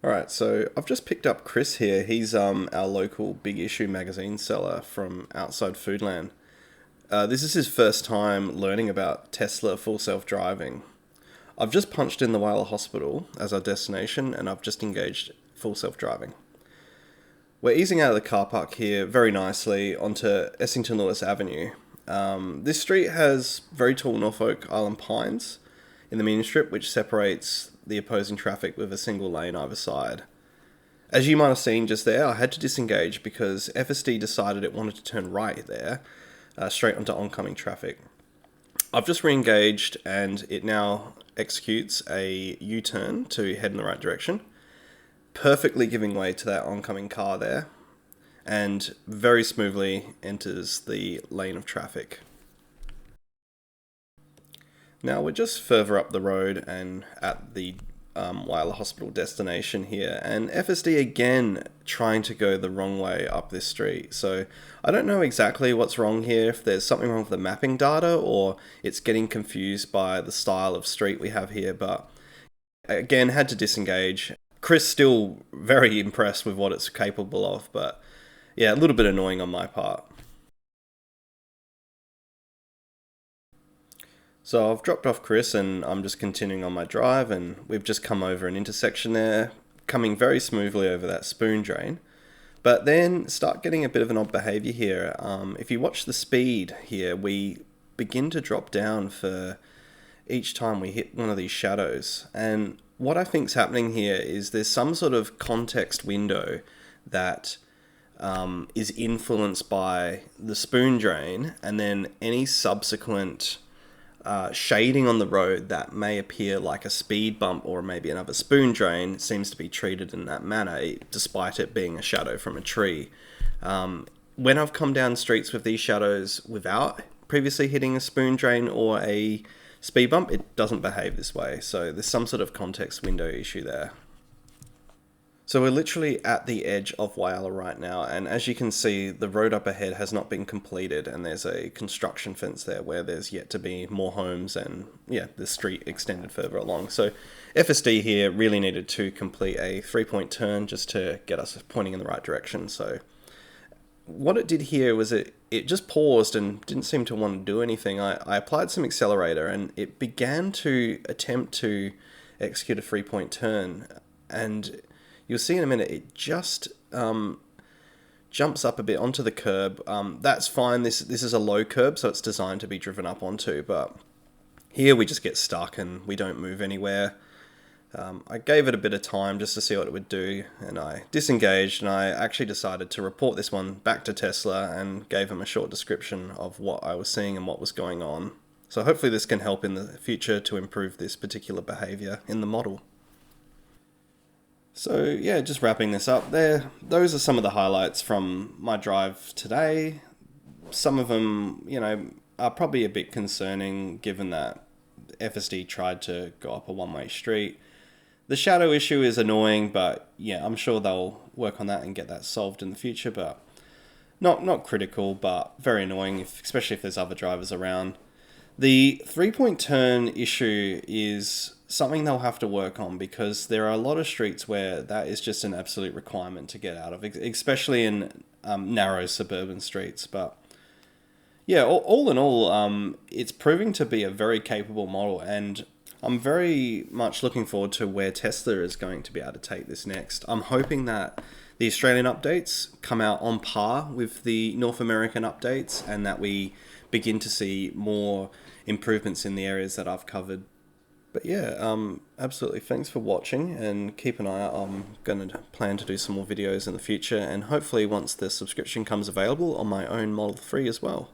Alright, so I've just picked up Chris here. He's our local big issue magazine seller from outside Foodland. This is his first time learning about Tesla full self-driving. I've just punched in the Whyalla Hospital as our destination and I've just engaged full self-driving. We're easing out of the car park here very nicely onto Essington Lewis Avenue. This street has very tall Norfolk Island pines in the median strip, which separates the opposing traffic with a single lane either side. As you might have seen just there, I had to disengage because FSD decided it wanted to turn right there, straight onto oncoming traffic. I've just re-engaged and it now executes a U-turn to head in the right direction, perfectly giving way to that oncoming car there, and very smoothly enters the lane of traffic. Now we're just further up the road and at the Whyalla Hospital destination here, and FSD again trying to go the wrong way up this street. So I don't know exactly what's wrong here, if there's something wrong with the mapping data or it's getting confused by the style of street we have here, but again had to disengage. Chris still very impressed with what it's capable of, but yeah, a little bit annoying on my part. So I've dropped off Chris and I'm just continuing on my drive, and we've just come over an intersection there, coming very smoothly over that spoon drain. But then start getting a bit of an odd behavior here. If you watch the speed here, we begin to drop down for each time we hit one of these shadows. And what I think's happening here is there's some sort of context window that is influenced by the spoon drain, and then any subsequent shading on the road that may appear like a speed bump or maybe another spoon drain seems to be treated in that manner, despite it being a shadow from a tree. When I've come down streets with these shadows without previously hitting a spoon drain or a speed bump, it doesn't behave this way. So there's some sort of context window issue there. So we're literally at the edge of Whyalla right now, and as you can see, the road up ahead has not been completed, and there's a construction fence there where there's yet to be more homes, and yeah, the street extended further along. So FSD here really needed to complete a 3-point turn just to get us pointing in the right direction. So what it did here was it just paused and didn't seem to want to do anything. I applied some accelerator and it began to attempt to execute a 3-point turn, and you'll see in a minute, it just jumps up a bit onto the curb. That's fine. This is a low curb, so it's designed to be driven up onto. But here we just get stuck and we don't move anywhere. I gave it a bit of time just to see what it would do, and I disengaged, and I actually decided to report this one back to Tesla and gave them a short description of what I was seeing and what was going on. So hopefully this can help in the future to improve this particular behavior in the model. So yeah, just wrapping this up there. Those are some of the highlights from my drive today. Some of them, are probably a bit concerning given that FSD tried to go up a one-way street. The shadow issue is annoying, but yeah, I'm sure they'll work on that and get that solved in the future, but not critical, but very annoying, especially if there's other drivers around. The 3-point turn issue is something they'll have to work on because there are a lot of streets where that is just an absolute requirement to get out of, especially in narrow suburban streets. But yeah, all in all, it's proving to be a very capable model, and I'm very much looking forward to where Tesla is going to be able to take this next. I'm hoping that the Australian updates come out on par with the North American updates, and that we begin to see more improvements in the areas that I've covered. But yeah, absolutely. Thanks for watching, and keep an eye out. I'm going to plan to do some more videos in the future, and hopefully once the subscription comes available on my own Model 3 as well.